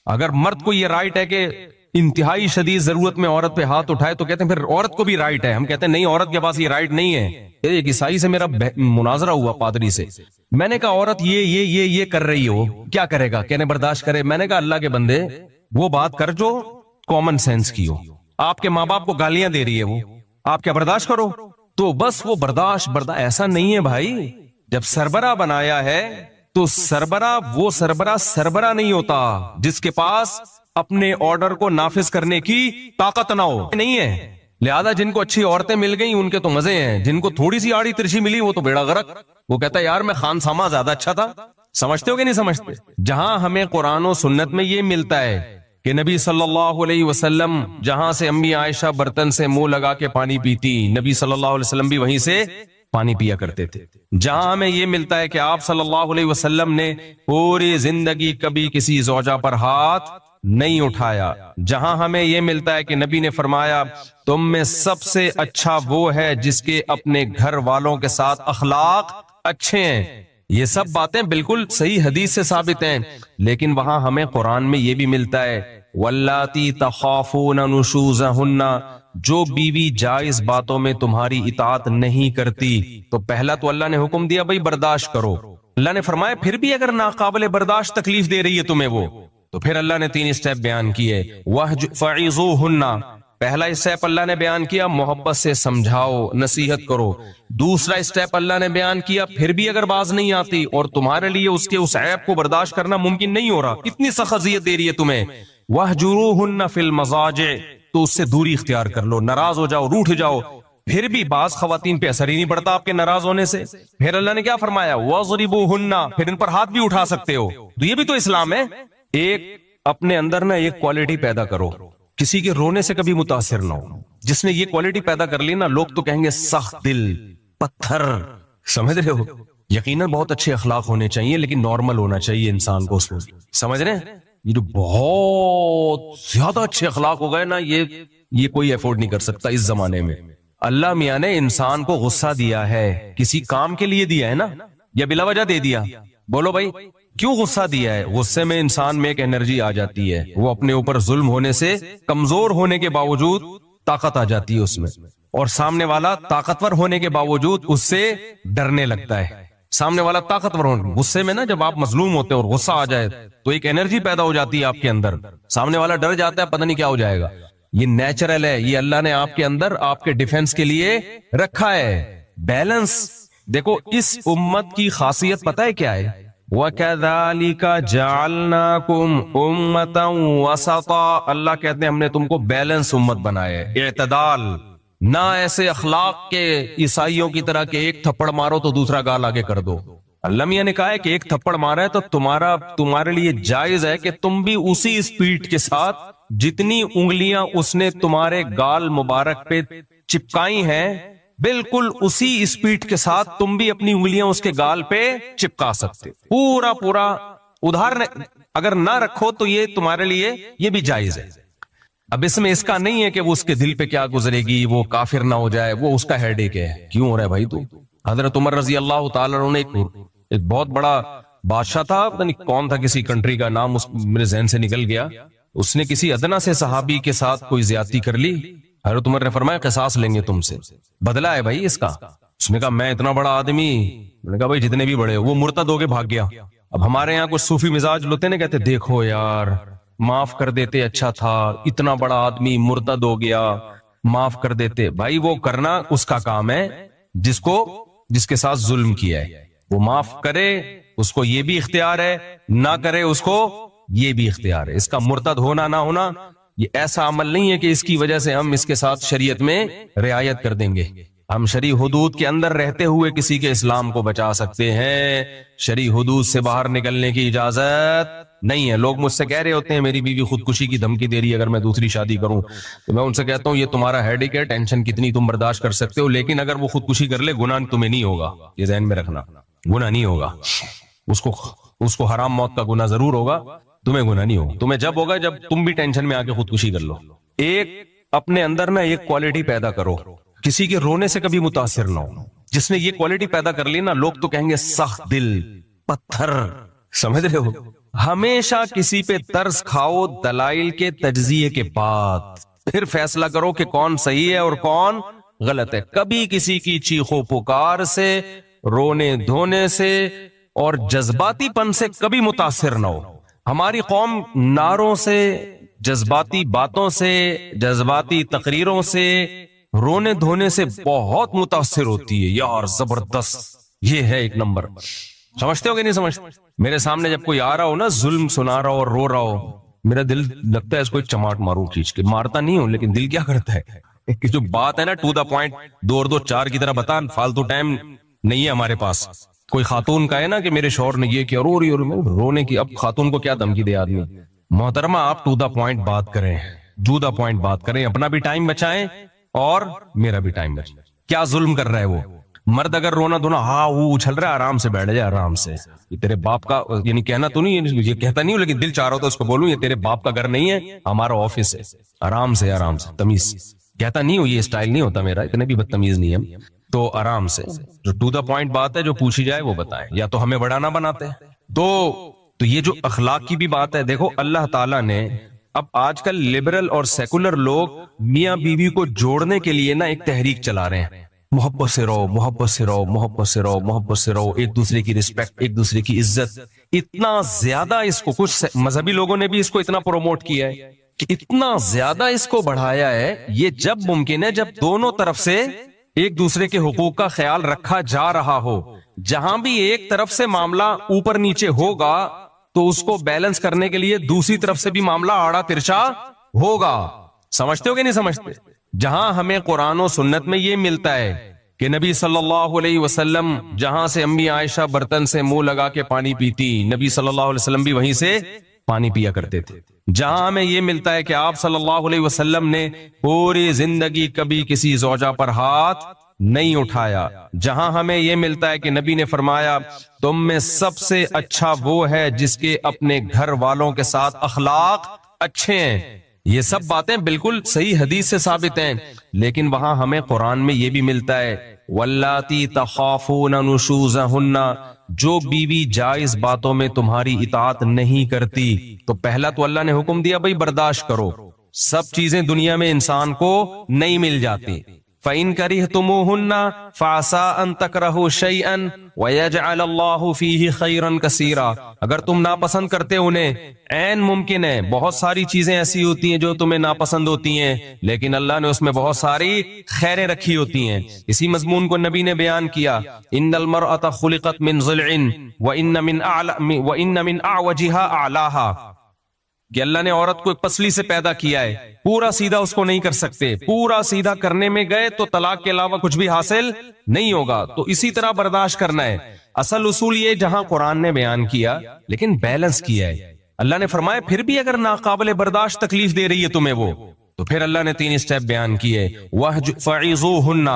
اگر مرد کو یہ رائٹ ہے کہ انتہائی شدید ضرورت میں عورت پہ ہاتھ اٹھائے تو کہتے ہیں پھر عورت کو بھی رائٹ ہے. ہم کہتے ہیں نہیں، عورت کے پاس یہ رائٹ نہیں ہے. ایک عیسائی سے میرا مناظرہ ہوا، پادری سے. میں نے کہا عورت یہ کر رہی ہو، کیا کرے گا؟ کہنے برداشت کرے. میں نے کہا اللہ کے بندے وہ بات کر جو کامن سینس کی ہو. آپ کے ماں باپ کو گالیاں دے رہی ہے وہ، آپ کیا برداشت کرو؟ تو بس وہ برداشت ایسا نہیں ہے بھائی. جب سربراہ بنایا ہے تو سربراہ نہیں ہوتا جس کے پاس اپنے آرڈر کو نافذ کرنے کی طاقت نہ ہو، نہیں ہے. لہذا جن کو اچھی عورتیں مل گئی ان کے تو مزے ہیں، جن کو تھوڑی سی آڑی ترچھی ملی وہ تو بیڑا غرق. وہ کہتا ہے یار میں خان ساما زیادہ اچھا تھا. سمجھتے ہو کہ نہیں سمجھتے؟ جہاں ہمیں قرآن و سنت میں یہ ملتا ہے کہ نبی صلی اللہ علیہ وسلم جہاں سے امی عائشہ برتن سے منہ لگا کے پانی پیتی، نبی صلی اللہ علیہ وسلم بھی وہیں سے پانی پیا کرتے تھے. جہاں ہمیں یہ ملتا ہے کہ آپ صلی اللہ علیہ وسلم نے پوری زندگی کبھی کسی زوجہ پر ہاتھ نہیں اٹھایا. جہاں ہمیں یہ ملتا ہے کہ نبی نے فرمایا تم میں سب سے اچھا وہ ہے جس کے اپنے گھر والوں کے ساتھ اخلاق اچھے ہیں. یہ سب باتیں بالکل صحیح حدیث سے ثابت ہیں. لیکن وہاں ہمیں قرآن میں یہ بھی ملتا ہے واللاتی تخافون نشوزہن، جو بیوی جائز باتوں میں تمہاری اطاعت نہیں کرتی. تو پہلا تو اللہ نے حکم دیا بھائی برداشت کرو. اللہ نے فرمایا پھر بھی اگر ناقابل برداشت تکلیف دے رہی ہے تمہیں وہ، تو پھر اللہ نے 3 اسٹیپ بیان کیے. فَعِظُوهُنَّ، پہلا اسٹیپ اللہ نے بیان کیا محبت سے سمجھاؤ، نصیحت کرو. دوسرا اسٹیپ اللہ نے بیان کیا پھر بھی اگر باز نہیں آتی اور تمہارے لیے اس کے اس عیب کو برداشت کرنا ممکن نہیں ہو رہا، اتنی سخت اذیت دے رہی ہے تمہیں، وَاهْجُرُوهُنَّ فِي الْمَضَاجِعِ، تو اس سے دوری اختیار کر لو، ناراض ہو جاؤ، روٹھ جاؤ. پھر بھی بعض خواتین پہ اثر ہی نہیں پڑتا آپ کے ناراض ہونے سے. پھر اللہ نے کیا فرمایا وَاضْرِبُوهُنَّ، پھر ان پر ہاتھ بھی اٹھا سکتے ہو. تو یہ بھی تو اسلام ہے. ایک اپنے اندر نا ایک کوالٹی پیدا کرو، کسی کے رونے سے کبھی متاثر نہ ہو. جس نے یہ کوالٹی پیدا کر لی نا، لوگ تو کہیں گے سخت دل، پتھر. سمجھ رہے ہو؟ یقیناً بہت اچھے اخلاق ہونے چاہیے لیکن نارمل ہونا چاہیے انسان کو اس میں. سمجھ رہے ہیں؟ یہ جو بہت زیادہ اچھے اخلاق ہو گئے نا، یہ کوئی افورڈ نہیں کر سکتا اس زمانے میں. اللہ میاں نے انسان کو غصہ دیا ہے، کسی کام کے لیے دیا ہے نا، یا بلا وجہ دے دیا؟ بولو بھائی کیوں غصہ دیا ہے؟ غصے میں انسان میں ایک انرجی آ جاتی ہے، وہ اپنے اوپر ظلم ہونے سے کمزور ہونے کے باوجود طاقت آ جاتی ہے اس میں، اور سامنے والا طاقتور ہونے کے باوجود اس سے ڈرنے لگتا ہے. سامنے والا طاقتور ہونے، غصے میں نا جب آپ مظلوم ہوتے ہیں اور غصہ آ جائے تو ایک انرجی پیدا ہو جاتی ہے آپ کے اندر، سامنے والا ڈر جاتا ہے پتہ نہیں کیا ہو جائے گا. یہ نیچرل ہے، یہ اللہ نے آپ کے اندر آپ کے ڈیفنس کے لیے رکھا ہے. بیلنس دیکھو اس امت کی خاصیت پتہ ہے کیا ہے؟ وَكَذَلِكَ جَعَلْنَاكُمْ أُمَّةً وَسَطًا، اللہ کہتے ہیں ہم نے تم کو بیلنس امت بنایا ہے، اعتدال، نہ ایسے اخلاق کے عیسائیوں کی طرح کہ ایک تھپڑ مارو تو دوسرا گال آگے کر دو۔ اللہ میاں نے کہا ہے کہ ایک تھپڑ مارا ہے تو تمہارے لیے جائز ہے کہ تم بھی اسی سپیڈ کے ساتھ جتنی انگلیاں اس نے تمہارے گال مبارک پہ چپکائی ہیں، بالکل اسی سپیڈ کے ساتھ تم بھی اپنی انگلیاں اس کے گال پہ چپکا سکتے، پورا ادھر اگر نہ رکھو تو یہ تمہارے لیے یہ بھی جائز ہے۔ اب اس میں اس کا نہیں ہے کہ وہ اس کے دل پہ کیا گزرے گی، وہ کافر نہ ہو جائے، وہ اس کا ہیڈ ایک ہے۔ کیوں ہو رہا ہے بھائی؟ تو حضرت عمر رضی اللہ تعالیٰ عنہ نے ایک بہت بڑا بادشاہ تھا، پتہ نہیں کون تھا، کسی کنٹری کا نام میرے ذہن سے نکل گیا، اس نے کسی ادنا سے صحابی کے ساتھ کوئی زیادتی کر لی، حضرت عمر نے فرمایا قصاص لیں گے تم سے، بدلہ ہے بھائی اس کا۔ اس نے کہا میں اتنا بڑا آدمی، میں نے کہا بھائی جتنے بھی بڑے ہو، وہ مرتد ہو کے بھاگ گیا۔ اب ہمارے یہاں کچھ صوفی مزاج لوتے ہیں، کہتے دیکھو یار معاف کر دیتے اچھا تھا، اتنا بڑا آدمی مرتد ہو گیا، معاف کر دیتے۔ بھائی وہ کرنا اس کا کام ہے جس کے ساتھ ظلم کیا ہے، وہ معاف کرے اس کو یہ بھی اختیار ہے، نہ کرے اس کو یہ بھی اختیار ہے۔ اس کا مرتد ہونا نہ ہونا یہ ایسا عمل نہیں ہے کہ اس کی وجہ سے ہم اس کے ساتھ شریعت میں رعایت کر دیں گے۔ ہم شرعی حدود کے اندر رہتے ہوئے کسی کے اسلام کو بچا سکتے ہیں، شرعی حدود سے باہر نکلنے کی اجازت نہیں ہے۔ لوگ مجھ سے کہہ رہے ہوتے ہیں میری بیوی خودکشی کی دھمکی دے رہی ہے اگر میں دوسری شادی کروں، تو میں ان سے کہتا ہوں یہ تمہارا ہیڈیک ہے، ٹینشن کتنی تم برداشت کر سکتے ہو، لیکن اگر وہ خودکشی کر لے گناہ تمہیں نہیں ہوگا، یہ ذہن میں رکھنا، گناہ نہیں ہوگا، اس کو حرام موت کا گناہ ضرور ہوگا، تمہیں گناہ نہیں ہوگا۔ تمہیں جب ہوگا جب تم بھی ٹینشن میں آ کے خودکشی کر لو۔ ایک اپنے اندر نا ایک کوالٹی پیدا کرو، کسی کے رونے سے کبھی متاثر نہ ہو۔ جس نے یہ کوالٹی پیدا کر لی نا، لوگ تو کہیں گے سخت دل، پتھر، سمجھ رہے ہو؟ ہمیشہ کسی پہ ترس کھاؤ دلائل کے تجزیے کے بعد، پھر فیصلہ کرو کہ کون صحیح ہے اور کون غلط ہے۔ کبھی کسی کی چیخو پکار سے، رونے دھونے سے اور جذباتی پن سے کبھی متاثر نہ ہو۔ ہماری قوم نعروں سے، جذباتی باتوں سے، جذباتی تقریروں سے، رونے دھونے سے بہت متاثر ہوتی ہے۔ یار زبردست، یہ ہے ایک نمبر۔ سمجھتے ہو کہ نہیں سمجھتے؟ میرے سامنے جب کوئی آ رہا ہو نا، ظلم سنا رہا ہو اور رو رہا ہو، میرا دل لگتا ہے اس کو ایک چماٹ ماروں کھینچ کے۔ مارتا نہیں ہوں لیکن دل کیا کرتا ہے کہ جو بات ہے نا ٹو دا پوائنٹ، 2 اور 2 4 کی طرح بتا، فالتو ٹائم نہیں ہے ہمارے پاس۔ کوئی خاتون کا ہے نا کہ میرے شوہر نے یہ کیا، رو رہی، اور رونے کی، اب خاتون کو کیا دھمکی دے آدمی؟ محترمہ آپ ٹو دا پوائنٹ بات کریں، ٹو دا پوائنٹ بات کریں، اپنا بھی ٹائم بچائیں اور میرا بھی ٹائم بچائیں۔ کیا ظلم کر رہا ہے وہ مرد؟ اگر رونا دھونا ہاں وہ اچھل رہا ہے، آرام سے بیٹھ جائے، آرام سے۔ یہ تیرے باپ کا، یعنی کہنا تو نہیں، یہ کہتا نہیں ہوں لیکن دل چاہ رہا ہوتا اس کو بولوں، یہ تیرے باپ کا گھر نہیں ہے، ہمارا آفس ہے، آرام سے، آرام سے، تمیز۔ کہتا نہیں ہوں، یہ اسٹائل نہیں ہوتا میرا، اتنے بھی بدتمیز نہیں ہے، تو آرام سے جو ٹو دا پوائنٹ بات ہے جو پوچھی جائے وہ بتائیں، یا تو ہمیں بڑا نہ بناتے ہیں۔ تو یہ جو اخلاق کی بھی بات ہے، دیکھو اللہ تعالیٰ نے اب آج کل لبرل اور سیکولر لوگ میاں بیوی کو جوڑنے کے لیے نا ایک تحریک چلا رہے ہیں، محبت سے رہو، محبت سے رہو، محبت سے رہو، محبت سے رہو، ایک دوسرے کی رسپیکٹ، ایک دوسرے کی عزت۔ اتنا زیادہ اس کو کچھ مذہبی لوگوں نے بھی اس کو اتنا پروموٹ کیا ہے کہ اتنا زیادہ اس کو بڑھایا ہے، یہ جب ممکن ہے جب دونوں طرف سے ایک دوسرے کے حقوق کا خیال رکھا جا رہا ہو۔ جہاں بھی ایک طرف سے معاملہ اوپر نیچے ہوگا تو اس کو بیلنس کرنے کے لیے دوسری طرف سے بھی معاملہ آڑا ترچا ہوگا۔ سمجھتے ہو کہ نہیں سمجھتے؟ جہاں ہمیں قرآن و سنت میں یہ ملتا ہے کہ نبی صلی اللہ علیہ وسلم جہاں سے امی عائشہ برتن سے منہ لگا کے پانی پیتی، نبی صلی اللہ علیہ وسلم بھی وہیں سے پانی پیا کرتے تھے۔ جہاں ہمیں یہ ملتا ہے کہ آپ صلی اللہ علیہ وسلم نے پوری زندگی کبھی کسی زوجہ پر ہاتھ نہیں اٹھایا، جہاں ہمیں یہ ملتا ہے کہ نبی نے فرمایا تم میں سب سے اچھا وہ ہے جس کے اپنے گھر والوں کے ساتھ اخلاق اچھے ہیں، یہ سب باتیں بالکل صحیح حدیث سے ثابت ہیں۔ لیکن وہاں ہمیں قرآن میں یہ بھی ملتا ہے واللاتی تخافون نشوزہن، جو بیوی جائز باتوں میں تمہاری اطاعت نہیں کرتی، تو پہلا تو اللہ نے حکم دیا بھائی برداشت کرو، سب چیزیں دنیا میں انسان کو نہیں مل جاتی۔ فَإِن كَرِهْتُمُوهُنَّ فَعَسَىٰ أَن تَكْرَهُوا شَيْئًا وَيَجْعَلَ اللَّهُ فِيهِ خَيْرًا كَثِيرًا، اگر تم ناپسند کرتے انہیں، عین ممکن ہے بہت ساری چیزیں ایسی ہوتی ہیں جو تمہیں ناپسند ہوتی ہیں، لیکن اللہ نے اس میں بہت ساری خیریں رکھی ہوتی ہیں۔ اسی مضمون کو نبی نے بیان کیا، ان المرأة خلقت من ضلع وان من اعوجها اعلاها، کہ اللہ نے عورت کو ایک پسلی سے پیدا کیا ہے، پورا سیدھا اس کو نہیں کر سکتے، پورا سیدھا کرنے میں گئے تو طلاق کے علاوہ کچھ بھی حاصل نہیں ہوگا، تو اسی طرح برداشت کرنا ہے۔ اصل اصول یہ جہاں قرآن نے بیان کیا لیکن بیلنس کیا ہے، اللہ نے فرمایا پھر بھی اگر ناقابل برداشت تکلیف دے رہی ہے تمہیں وہ، تو پھر اللہ نے 3 اسٹیپ بیان کیے، فَعِظُوهُنَّ،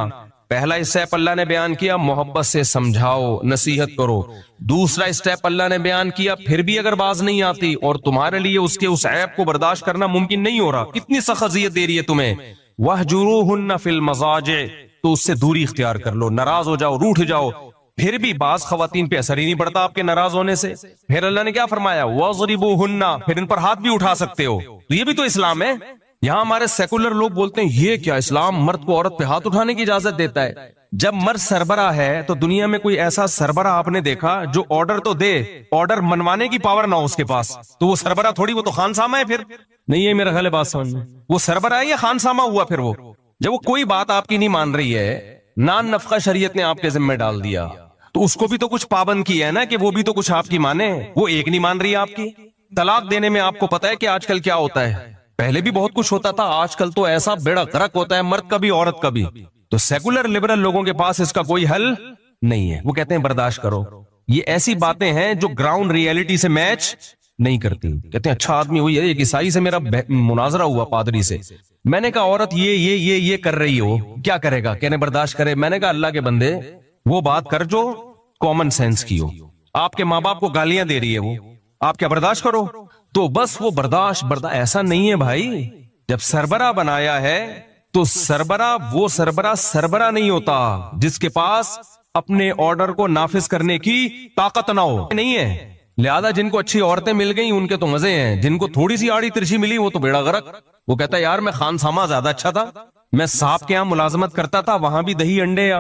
پہلا اسٹیپ اللہ نے بیان کیا محبت سے سمجھاؤ، نصیحت کرو۔ دوسرا اسٹیپ اللہ نے بیان کیا پھر بھی اگر باز نہیں آتی اور تمہارے لیے اس کے اس عیب کو برداشت کرنا ممکن نہیں ہو رہا، اتنی سخت اذیت دے رہی ہے تمہیں، وَاهْجُرُوهُنَّ فِي الْمَضَاجِعِ، تو اس سے دوری اختیار کر لو، ناراض ہو جاؤ، روٹھ جاؤ، پھر بھی بعض خواتین پہ اثر ہی نہیں پڑتا آپ کے ناراض ہونے سے، پھر اللہ نے کیا فرمایا وَاضْرِبُوهُنَّ، پھر ان پر ہاتھ بھی اٹھا سکتے ہو، تو یہ بھی تو اسلام ہے۔ یہاں ہمارے سیکولر لوگ بولتے ہیں یہ کیا اسلام مرد کو عورت پہ ہاتھ اٹھانے کی اجازت دیتا ہے؟ جب مرد سربراہ ہے تو دنیا میں کوئی ایسا سربراہ آپ نے دیکھا جو آرڈر تو دے، آرڈر منوانے کی پاور نہ ہو اس کے پاس، تو وہ سربراہ تھوڑی، وہ تو خان سامہ ہے۔ پھر نہیں ہے میرا خیال ہے بات سمجھ میں، وہ سربراہ ہے یا خان سامہ ہوا پھر وہ؟ جب وہ کوئی بات آپ کی نہیں مان رہی ہے، نان نفقہ شریعت نے آپ کے ذمہ ڈال دیا، تو اس کو بھی تو کچھ پابند کیا ہے نا کہ وہ بھی تو کچھ آپ کی مانے، وہ ایک نہیں مان رہی آپ کی۔ طلاق دینے میں آپ کو پتا ہے کہ آج کل کیا ہوتا ہے، پہلے بھی بہت کچھ ہوتا تھا، آج کل تو ایسا بیڑا غرق ہوتا ہے مرد کا بھی عورت کا بھی، تو سیکولر لبرل لوگوں کے پاس اس کا کوئی حل نہیں ہے، وہ کہتے ہیں برداشت کرو۔ یہ ایسی باتیں ہیں جو گراؤنڈ ریئلٹی سے میچ نہیں کرتی۔ کہتے ہیں اچھا آدمی ہوئی ہے، ایک عیسائی سے میرا مناظرہ ہوا پادری سے، میں نے کہا عورت یہ کر رہی ہو، کیا کرے گا؟ کہنے برداشت کرے۔ میں نے کہا اللہ کے بندے وہ بات کر جو کامن سینس کی ہو، آپ کے ماں باپ کو گالیاں دے رہی ہے وہ، آپ کیا برداشت کرو؟ تو بس وہ برداشت ایسا نہیں ہے بھائی۔ جب سربراہ بنایا ہے تو سربراہ نہیں ہوتا جس کے پاس اپنے آرڈر کو نافذ کرنے کی طاقت نہ ہو، نہیں ہے۔ لہذا جن کو اچھی عورتیں مل گئیں ان کے تو مزے ہیں، جن کو تھوڑی سی آڑی ترچی ملی وہ تو بیڑا غرق۔ وہ کہتا ہے یار میں خان سامہ زیادہ اچھا تھا، میں صاحب کے یہاں ملازمت کرتا تھا، وہاں بھی دہی انڈے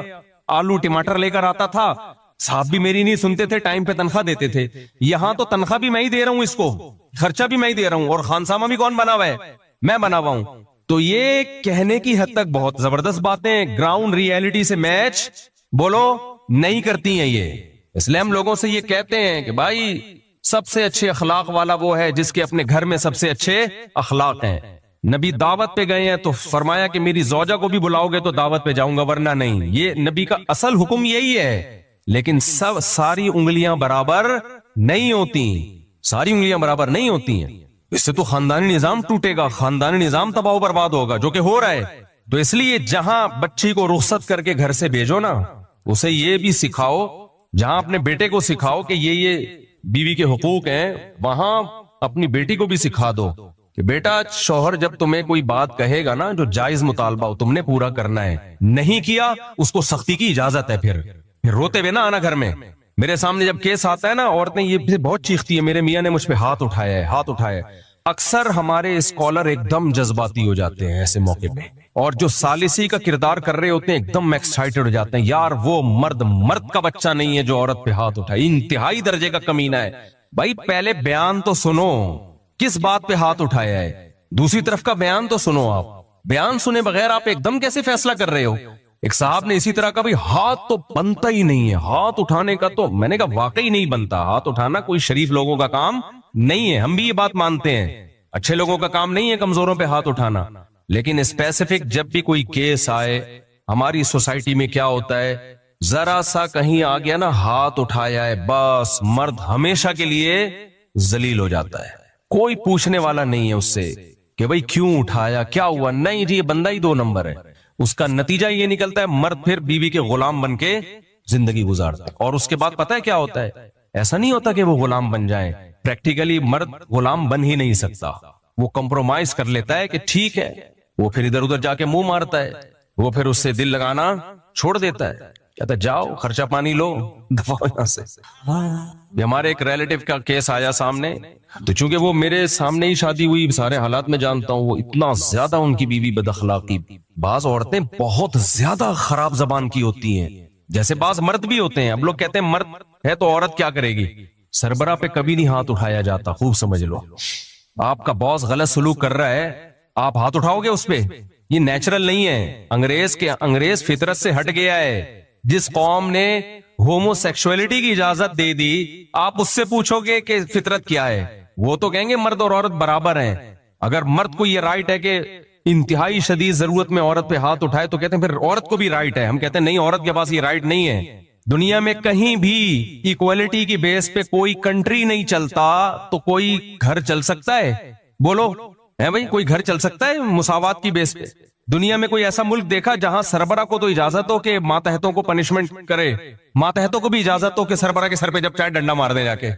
آلو ٹماٹر لے کر آتا تھا، صاحب بھی میری نہیں سنتے تھے، ٹائم پہ تنخواہ دیتے تھے، یہاں تو تنخواہ بھی میں ہی دے رہا ہوں، اس کو خرچہ بھی میں ہی دے رہا ہوں، اور خانسامہ بھی کون بنا ہوا ہے؟ میں بنا ہوا ہوں۔ تو یہ کہنے کی حد تک بہت زبردست باتیں گراؤنڈ ریئلٹی سے میچ بولو نہیں کرتی ہیں یہ، اس لیے ہم لوگوں سے یہ کہتے ہیں کہ بھائی سب سے اچھے اخلاق والا وہ ہے جس کے اپنے گھر میں سب سے اچھے اخلاق ہیں۔ نبی دعوت پہ گئے ہیں تو فرمایا کہ میری زوجہ کو بھی بلاؤ گے تو دعوت پہ جاؤں گا ورنہ نہیں، یہ نبی کا اصل حکم یہی ہے۔ لیکن ساری انگلیاں برابر نہیں ہوتی، ساری انگلیاں برابر نہیں ہوتی ہیں، اس سے تو خاندانی نظام ٹوٹے گا، خاندانی نظام تباہ و برباد ہوگا، جو کہ ہو رہا ہے۔ تو اس لیے جہاں بچی کو رخصت کر کے گھر سے بھیجو نا، اسے یہ بھی سکھاؤ، جہاں اپنے بیٹے کو سکھاؤ کہ یہ بیوی کے حقوق ہیں، وہاں اپنی بیٹی کو بھی سکھا دو کہ بیٹا شوہر جب تمہیں کوئی بات کہے گا نا جو جائز مطالبہ ہو، تم نے پورا کرنا ہے، نہیں کیا اس کو سختی کی اجازت ہے، پھر روتے ہوئے نہ آنا گھر میں۔ میرے سامنے جب کیس آتا ہے نا، عورتیں یہ بہت چیختی ہے میرے میاں نے مجھ پہ ہاتھ اٹھایا ہے، ہاتھ اٹھایا ہے۔ اکثر ہمارے اسکالر ایک دم جذباتی ہو جاتے ہیں ایسے موقع پہ، اور جو ثالثی کا کردار کر رہے ہوتے ہیں ایک دم ایکسائٹڈ ہو جاتے ہیں، یار وہ مرد کا بچہ نہیں ہے جو عورت پہ ہاتھ اٹھائے، انتہائی درجے کا کمینہ ہے۔ بھائی پہلے بیان تو سنو، کس بات پہ ہاتھ اٹھایا ہے، دوسری طرف کا بیان تو سنو۔ آپ بیان سنے بغیر آپ ایک دم کیسے فیصلہ کر رہے ہو؟ ایک صاحب نے اسی طرح کا بھی ہاتھ تو بنتا ہی نہیں ہے، ہاتھ اٹھانے کا تو میں نے کہا واقعی نہیں بنتا، ہاتھ اٹھانا کوئی شریف لوگوں کا کام نہیں ہے، ہم بھی یہ بات مانتے ہیں، اچھے لوگوں کا کام نہیں ہے کمزوروں پہ ہاتھ اٹھانا، لیکن اسپیسیفک جب بھی کوئی کیس آئے ہماری سوسائٹی میں کیا ہوتا ہے، ذرا سا کہیں آ گیا نا ہاتھ اٹھایا ہے بس مرد ہمیشہ کے لیے ذلیل ہو جاتا ہے، کوئی پوچھنے والا نہیں ہے اس سے کہ بھئی کیوں اٹھایا، کیا ہوا، نہیں جی یہ بندہ ہی 2 نمبر ہے۔ اس کا نتیجہ یہ نکلتا ہے مرد پھر بیوی کے غلام بن کے زندگی گزارتا ہے، اور اس کے بعد پتہ ہے کیا ہوتا ہے، ایسا نہیں ہوتا کہ وہ غلام بن جائیں، پریکٹیکلی مرد غلام بن ہی نہیں سکتا، وہ کمپرومائز کر لیتا ہے کہ ٹھیک ہے، وہ پھر ادھر ادھر جا کے منہ مارتا ہے، وہ پھر اس سے دل لگانا چھوڑ دیتا ہے، کہتا ہے جاؤ خرچہ پانی لو دفعہ یہاں سے۔ ہمارے ایک ریلیٹیو کا کیس آیا سامنے، تو چونکہ وہ میرے سامنے ہی شادی ہوئی، سارے حالات میں جانتا ہوں، وہ اتنا زیادہ ان کی بیوی بد اخلاقی، بعض عورتیں بہت زیادہ خراب زبان کی ہوتی ہیں، جیسے بعض مرد بھی ہوتے ہیں، اب لوگ کہتے ہیں مرد ہے تو عورت کیا کرے گی، سربراہ پہ کبھی نہیں ہاتھ اٹھایا جاتا، خوب سمجھ لو. آپ کا باس غلط سلوک کر رہا ہے، آپ ہاتھ اٹھاؤ گے اس پہ؟ یہ نیچرل نہیں ہے. انگریز فطرت سے ہٹ گیا ہے. جس قوم نے ہومو سیکسولیٹی کی اجازت دے دی، آپ اس سے پوچھو گے کہ فطرت کیا ہے، وہ تو کہیں گے مرد اور عورت برابر ہیں. اگر مرد کو یہ رائٹ ہے کہ انتہائی شدید ضرورت میں عورت پہ ہاتھ اٹھائے تو کہتے ہیں پھر عورت کو بھی رائٹ ہے. ہم کہتے ہیں نہیں، عورت کے پاس یہ رائٹ نہیں ہے. دنیا میں کہیں بھی ایکوالٹی کی بیس پہ کوئی کنٹری نہیں چلتا تو کوئی گھر چل سکتا ہے؟ بولو ہے بھائی، کوئی گھر چل سکتا ہے مساوات کی بیس پہ؟ دنیا میں کوئی ایسا ملک دیکھا جہاں سربراہ کو تو اجازت ہو کہ ماتحتوں کو پنشمنٹ کرے، ماتحتوں کو بھی اجازت ہو کہ سربراہ کے سر پہ جب چاہے ڈنڈا مار دے جا کے؟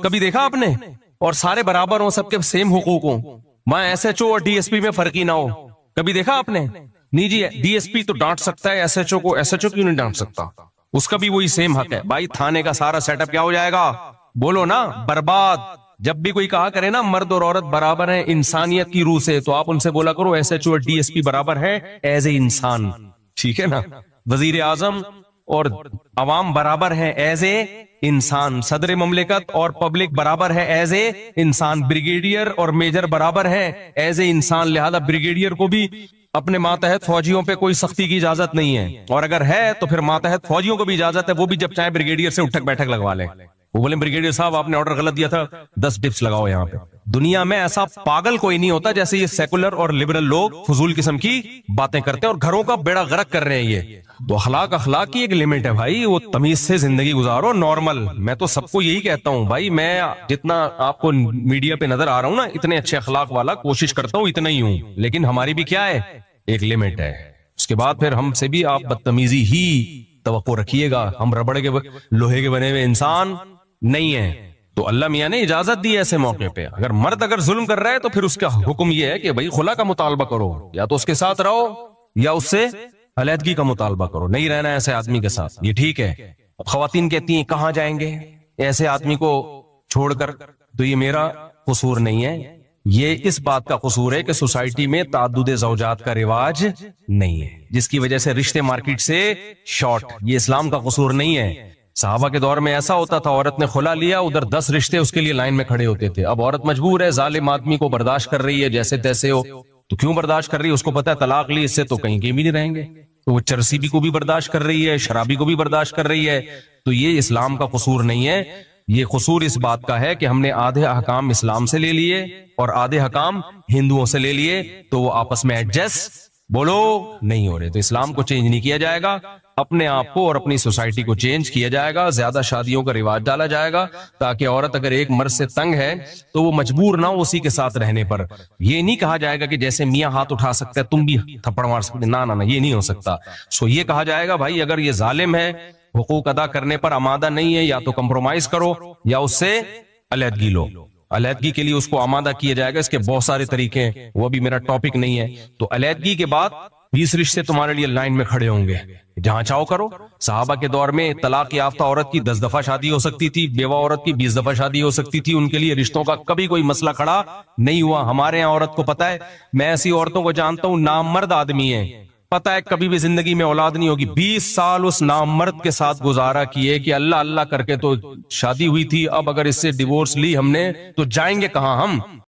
کبھی دیکھا آپ نے؟ اور سارے برابر ہوں، سب کے سیم حقوق ہوں، وہاں ایس ایچ او اور ڈی ایس پی میں فرق ہی نہ ہو. کبھی دیکھا آپ نے؟ نہیں جی، ڈی ایس پی تو ڈانٹ سکتا ہے ایس ایچ او کو، ایس ایچ او کیوں نہیں ڈانٹ سکتا؟ اس کا بھی وہی سیم حق ہے. بھائی تھانے کا سارا سیٹ اپ کیا ہو جائے گا؟ بولو نا، برباد. جب بھی کوئی کہا کرے نا مرد اور عورت برابر ہیں انسانیت کی روح سے، تو آپ ان سے بولا کرو ایس ایچ او اور ڈی ایس پی برابر ہے ایز اے انسان. ٹھیک ہے نا؟ وزیر اعظم اور عوام برابر ہیں ایز اے انسان، صدر مملکت اور پبلک برابر ہے ایز اے انسان، بریگیڈیئر اور میجر برابر ہے ایز اے انسان. لہذا بریگیڈیئر کو بھی اپنے ماتحت فوجیوں پہ کوئی سختی کی اجازت نہیں ہے، اور اگر ہے تو پھر ماتحت فوجیوں کو بھی اجازت ہے، وہ بھی جب چاہے بریگیڈیئر سے اٹھک بیٹھک لگوا لیں. وہ بولے بریگیڈیئر صاحب آپ نے آرڈر غلط دیا تھا، 10 ڈپس لگاؤ یہاں پہ. دنیا میں ایسا پاگل کوئی نہیں ہوتا جیسے یہ سیکولر اور لبرل لوگ فضول قسم کی باتیں کرتے ہیں اور گھروں کا بیڑا غرق کر رہے ہیں. یہ تو اخلاق کی ایک لمٹ ہے بھائی، وہ تمیز سے زندگی گزارو نارمل. میں تو سب کو یہی کہتا ہوں بھائی، میں جتنا آپ کو میڈیا پہ نظر آ رہا ہوں نا، اتنے اچھے اخلاق والا کوشش کرتا ہوں اتنا ہی ہوں، لیکن ہماری بھی کیا ہے، ایک لمٹ ہے. اس کے بعد پھر ہم سے بھی آپ بدتمیزی ہی توقع رکھیے گا. ہم ربڑ کے لوہے کے بنے ہوئے انسان نہیں ہیں. تو اللہ میاں نے اجازت دی ایسے موقع پہ. اگر مرد ظلم کر رہا ہے تو پھر اس کا حکم یہ ہے کہ بھائی خلا کا مطالبہ کرو، یا تو اس کے ساتھ رہو یا اس سے علیحدگی کا مطالبہ کرو. نہیں رہنا ایسے آدمی کے ساتھ، یہ ٹھیک ہے. خواتین کہتی ہیں کہاں جائیں گے ایسے آدمی کو چھوڑ کر؟ تو یہ میرا قصور نہیں ہے، یہ اس بات کا قصور ہے کہ سوسائٹی میں تعدد زوجات کا رواج نہیں ہے، جس کی وجہ سے رشتے مارکیٹ سے شارٹ. یہ اسلام کا قصور نہیں ہے. صحابہ کے دور میں ایسا ہوتا تھا، عورت نے خلا لیا، ادھر 10 رشتے اس کے لیے لائن میں کھڑے ہوتے تھے. اب عورت مجبور ہے، ظالم آدمی کو برداشت کر رہی ہے جیسے تیسے ہو. تو کیوں برداشت کر رہی ہے؟ اس کو پتا ہے طلاق لی اس سے تو کہیں بھی نہیں رہیں گے. تو وہ چرسی بھی کو بھی برداشت کر رہی ہے، شرابی کو بھی برداشت کر رہی ہے. تو یہ اسلام کا قصور نہیں ہے، یہ قصور اس بات کا ہے کہ ہم نے آدھے احکام اسلام سے لے لیے اور آدھے احکام ہندوؤں سے لے لیے، تو وہ آپس میں ایڈجسٹ بولو نہیں ہو رہے. تو اسلام کو چینج نہیں کیا جائے گا، اپنے آپ کو اور اپنی سوسائٹی کو چینج کیا جائے گا. زیادہ شادیوں کا رواج ڈالا جائے گا تاکہ عورت اگر ایک مرد سے تنگ ہے تو وہ مجبور نہ ہو اسی کے ساتھ رہنے پر. یہ نہیں کہا جائے گا کہ جیسے میاں ہاتھ اٹھا سکتا ہے تم بھی تھپڑ مار سکتے، نہ یہ نہیں ہو سکتا. سو یہ کہا جائے گا بھائی اگر یہ ظالم ہے، حقوق ادا کرنے پر آمادہ نہیں ہے، یا تو کمپرومائز کرو یا اس سے علیحدگی لو. علیحدگی کے لیے اس کو آمادہ کیا جائے گا. اس کے بہت سارے طریقے ہیں، وہ بھی میرا ٹاپک نہیں ہے. تو علیحدگی کے بعد 20 رشتے تمہارے لیے لائن میں کھڑے ہوں گے، جہاں چاہو کرو. صحابہ کے دور میں طلاق یافتہ عورت کی 10 دفعہ شادی ہو سکتی تھی، بیوہ عورت کی 20 دفعہ شادی ہو سکتی تھی. ان کے لیے رشتوں کا کبھی کوئی مسئلہ کھڑا نہیں ہوا. ہمارے یہاں عورت کو پتا ہے، میں ایسی عورتوں کو جانتا ہوں نامرد آدمی ہیں، پتا ہے کبھی بھی زندگی میں اولاد نہیں ہوگی، 20 سال اس نامرد کے ساتھ گزارا کیے کہ اللہ اللہ کر کے تو شادی ہوئی تھی، اب اگر اس سے ڈیورس لی ہم نے تو جائیں گے کہاں ہم.